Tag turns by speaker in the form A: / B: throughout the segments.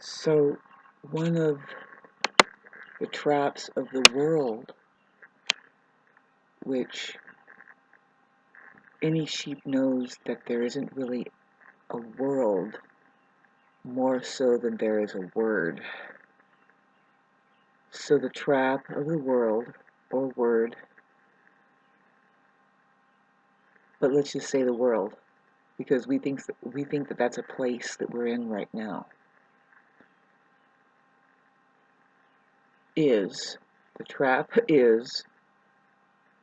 A: So, one of the traps of the world, which any sheep knows that there isn't really a world more so than there is a word. So the trap of the world, or word, but let's just say the world, because we think that that's a place that we're in right now, the trap is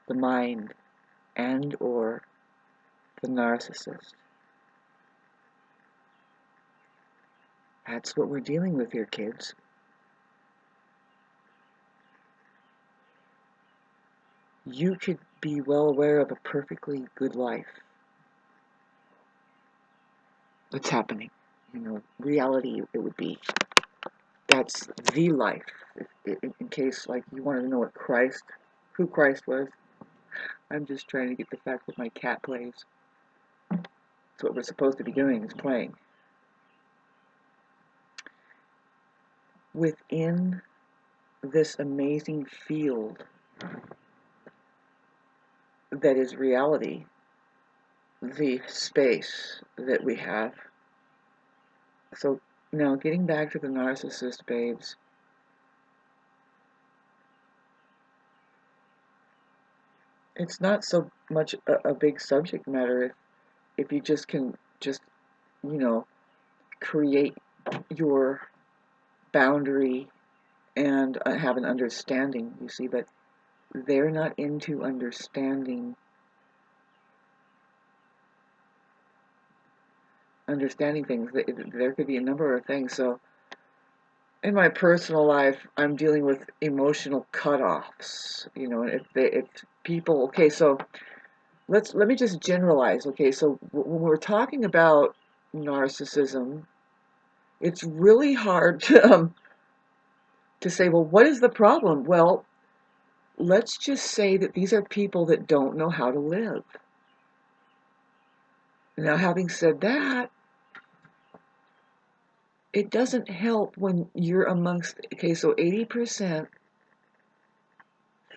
A: the mind and or the narcissist. That's what we're dealing with here, kids. You could be well aware of a perfectly good life that's happening. Reality it would be. That's the life. In case, like, you wanted to know who Christ was, I'm just trying to get the fact that my cat plays. That's what we're supposed to be doing, is playing. Within this amazing field that is reality, the space that we have. So now, getting back to the narcissist, babes, it's not so much a big subject matter if you just can create your boundary and have an understanding, you see, but they're not into understanding things. There could be a number of things. So in my personal life, I'm dealing with emotional cutoffs. If people, okay, so let me just generalize. Okay, so when we're talking about narcissism, it's really hard to say, well, what is the problem? Well, let's just say that these are people that don't know how to live. Now, having said that, it doesn't help when you're amongst, okay, so 80%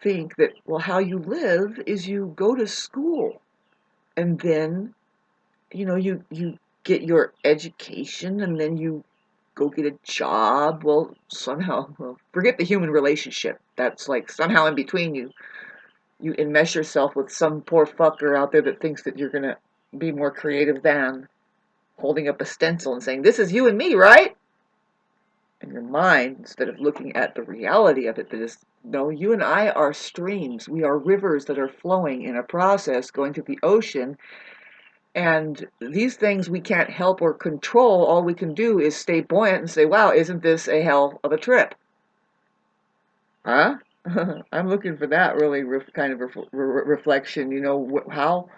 A: think that, well, how you live is you go to school and then, you get your education and then you go get a job. Well, somehow, forget the human relationship. That's like somehow in between you enmesh yourself with some poor fucker out there that thinks that you're going to be more creative than, holding up a stencil and saying, this is you and me, right? In your mind, instead of looking at the reality of it, that is, no, you and I are streams. We are rivers that are flowing in a process going to the ocean. And these things we can't help or control. All we can do is stay buoyant and say, wow, isn't this a hell of a trip? Huh? I'm looking for that really kind of reflection. How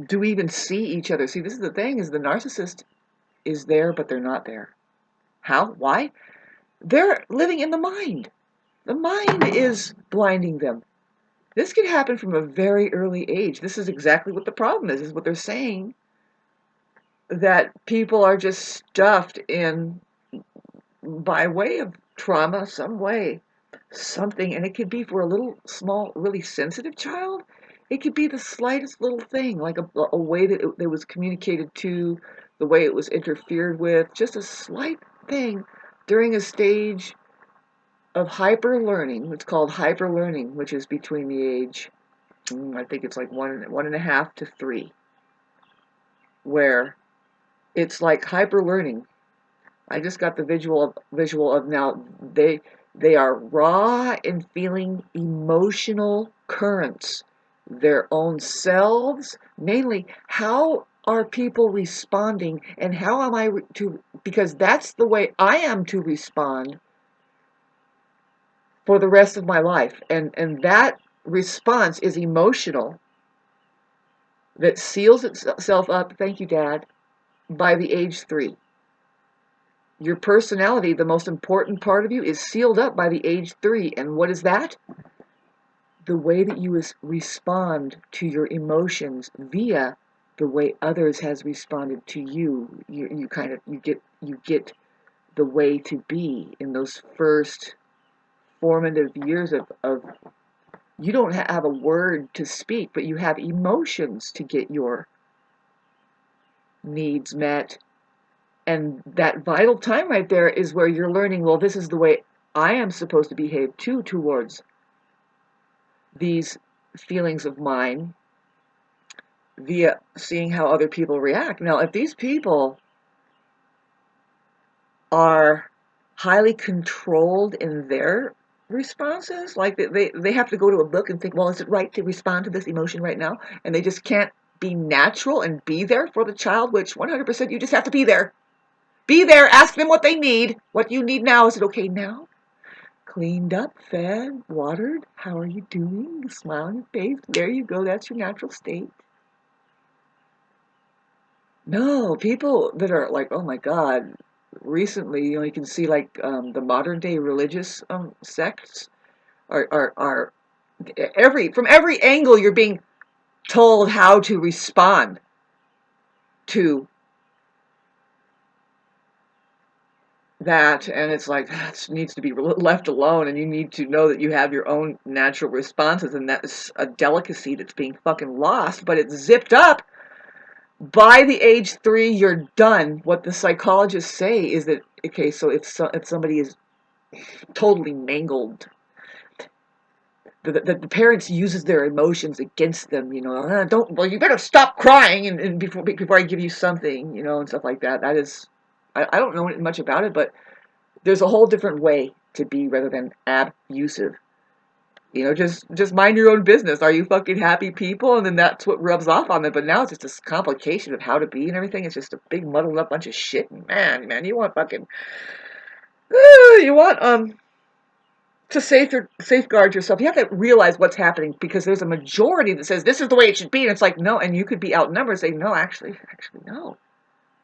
A: do we even see each other? See, this is the thing, is the narcissist is there, but they're not there. How? Why? They're living in the mind. The mind is blinding them. This can happen from a very early age. This is exactly what the problem is what they're saying, that people are just stuffed in by way of trauma, some way, something, and it could be for a little small, really sensitive child. It could be the slightest little thing, like a way that it was communicated to, the way it was interfered with, just a slight thing during a stage of hyper learning. It's called hyper learning, which is between the age, I think it's like 1.5 to 3, where it's like hyper learning. I just got the visual of now they are raw and feeling emotional currents, their own selves, mainly how are people responding and how am I to, because that's the way I am to respond for the rest of my life. And that response is emotional, that seals itself up, thank you, Dad, by the age 3. Your personality, the most important part of you, is sealed up by the age 3. And what is that? The way that you respond to your emotions via the way others has responded to you. You get the way to be in those first formative years of you don't have a word to speak, but you have emotions to get your needs met. And that vital time right there is where you're learning, well, this is the way I am supposed to behave too towards these feelings of mine via seeing how other people react. Now, if these people are highly controlled in their responses, like they have to go to a book and think, well, is it right to respond to this emotion right now? And they just can't be natural and be there for the child, which 100% you just have to be there. Be there, ask them what they need. What you need now, is it okay now? Cleaned up, fed, watered, how are you doing? A smile on your face, there you go, that's your natural state. No, people that are like, oh my God, recently, you can see like the modern day religious sects are from every angle you're being told how to respond to that, and it's like that needs to be left alone, and you need to know that you have your own natural responses, and that's a delicacy that's being fucking lost, but it's zipped up. By the age 3, you're done. What the psychologists say is that, okay, so if somebody is totally mangled, the parents uses their emotions against them, don't, well, you better stop crying and before I give you something, and stuff like that. That is, I don't know much about it, but there's a whole different way to be rather than abusive. Just mind your own business. Are you fucking happy people? And then that's what rubs off on them. But now it's just this complication of how to be and everything. It's just a big muddled up bunch of shit. And man, you want to safeguard yourself. You have to realize what's happening, because there's a majority that says this is the way it should be, and it's like, no, and you could be outnumbered and say, no, actually, no.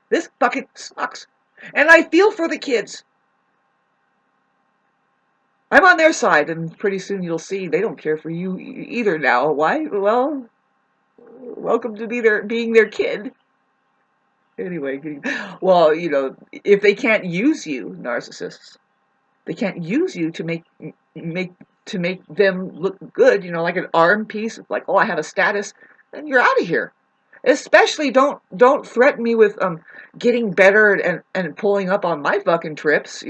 A: This fucking sucks. And I feel for the kids. I'm on their side, and pretty soon you'll see they don't care for you either now. Why? Well, welcome to being their kid. Anyway, well, if they can't use you, narcissists, they can't use you to make them look good, like an arm piece, like, oh, I have a status, then you're out of here. Especially don't threaten me with getting better and pulling up on my fucking trips,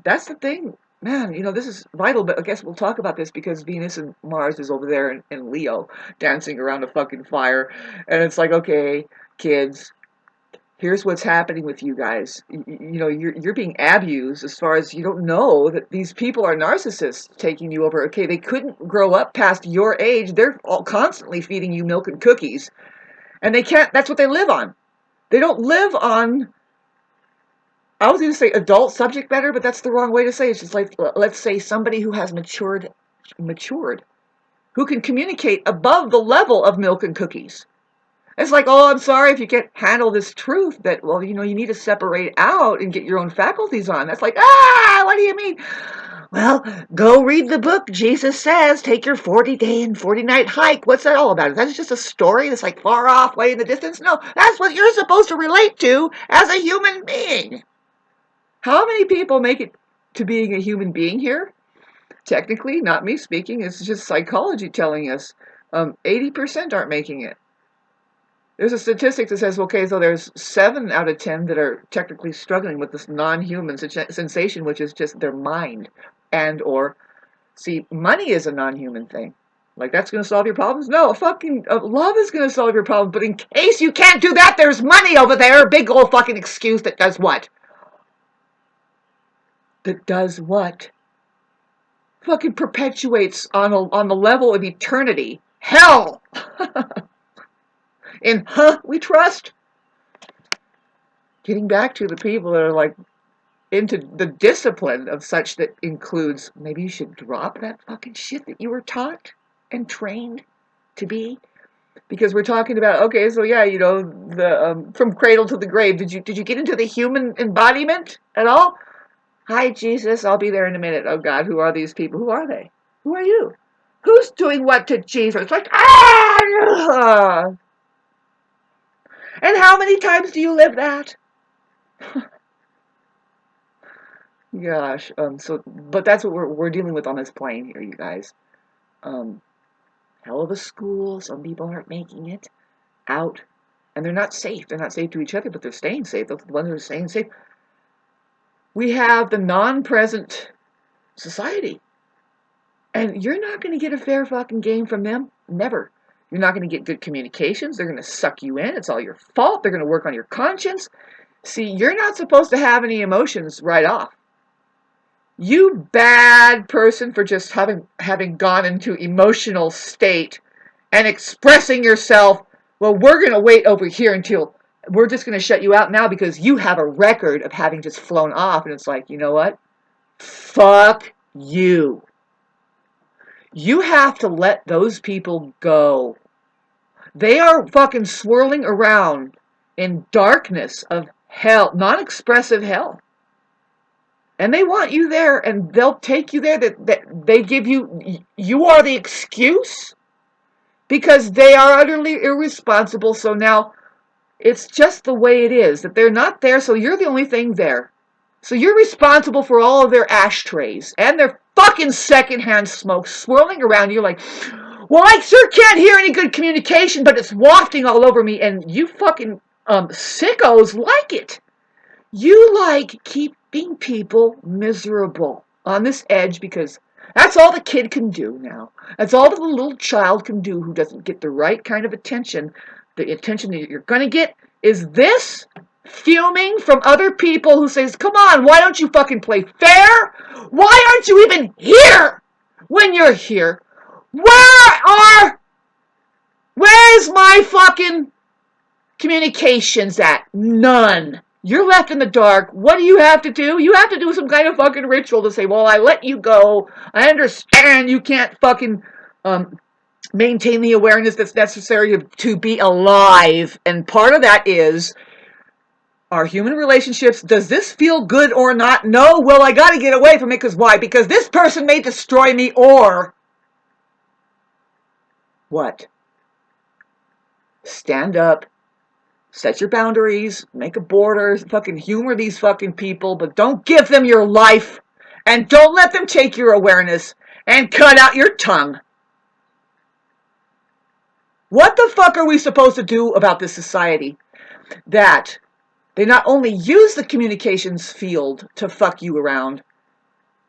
A: that's the thing. Man, this is vital, but I guess we'll talk about this because Venus and Mars is over there in Leo, dancing around a fucking fire, and it's like, okay, kids, here's what's happening with you guys. You're being abused, as far as you don't know that these people are narcissists taking you over. Okay, they couldn't grow up past your age. They're all constantly feeding you milk and cookies. And they can't, that's what they live on. They don't live on, I was going to say adult subject matter, but that's the wrong way to say it. It's just like, let's say somebody who has matured, who can communicate above the level of milk and cookies. It's like, oh, I'm sorry if you can't handle this truth that, well, you need to separate out and get your own faculties on. That's like, what do you mean? Well, go read the book. Jesus says, take your 40-day and 40-night hike. What's that all about? That's just a story that's like far off, way in the distance? No, that's what you're supposed to relate to as a human being. How many people make it to being a human being here? Technically, not me speaking. It's just psychology telling us 80% aren't making it. There's a statistic that says, okay, so there's 7 out of 10 that are technically struggling with this non-human sensation, which is just their mind. See, money is a non-human thing. Like, that's going to solve your problems? No, fucking love is going to solve your problems. But in case you can't do that, there's money over there. Big old fucking excuse that does what? That does what? Fucking perpetuates on the level of eternity. Hell! And we trust. Getting back to the people that are like into the discipline of such that includes, maybe you should drop that fucking shit that you were taught and trained to be. Because we're talking about, okay, so yeah, the from cradle to the grave. Did you get into the human embodiment at all? Hi, Jesus, I'll be there in a minute. Oh God, who are these people? Who are they? Who are you? Who's doing what to Jesus? Like, and how many times do you live that? Gosh. But that's what we're dealing with on this plane here, you guys. Um, Hell of a school. Some people aren't making it out, and they're not safe. They're not safe to each other, but they're staying safe. Those are the ones who are staying safe. We have the non-present society, and you're not going to get a fair fucking game from them. Never. You're not going to get good communications. They're going to suck you in. It's all your fault. They're going to work on your conscience. See, you're not supposed to have any emotions right off. You bad person for just having gone into emotional state and expressing yourself. Well, we're going to wait over here until we're just going to shut you out now because you have a record of having just flown off. And it's like, you know what? Fuck you. You have to let those people go. They are fucking swirling around in darkness of hell, non-expressive hell. And they want you there, and they'll take you there. That they give you, you are the excuse because they are utterly irresponsible. So now it's just the way it is that they're not there. So you're the only thing there. So you're responsible for all of their ashtrays and their fucking secondhand smoke swirling around you. Like, well, I sure can't hear any good communication, but it's wafting all over me, and you fucking sickos like it. You like keeping people miserable on this edge because that's all the kid can do now. That's all the little child can do who doesn't get the right kind of attention. The attention that you're going to get is this fuming from other people who says, come on, why don't you fucking play fair? Why aren't you even here when you're here? Where's my fucking communications at? None. You're left in the dark. What do you have to do? You have to do some kind of fucking ritual to say, well, I let you go. I understand you can't fucking maintain the awareness that's necessary to be alive. And part of that is our human relationships. Does this feel good or not? No. Well, I got to get away from it because why? Because this person may destroy me or what? Stand up. Set your boundaries, make a border, fucking humor these fucking people, but don't give them your life, and don't let them take your awareness, and cut out your tongue. What the fuck are we supposed to do about this society that they not only use the communications field to fuck you around,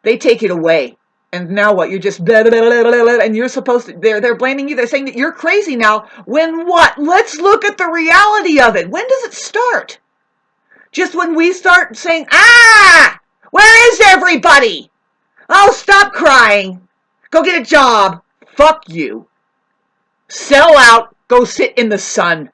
A: they take it away. And now what? You're just blah, blah, blah, blah, blah, and you're supposed to, they're blaming you. They're saying that you're crazy now. When what? Let's look at the reality of it. When does it start? Just when we start saying, where is everybody? Oh, stop crying. Go get a job. Fuck you. Sell out. Go sit in the sun.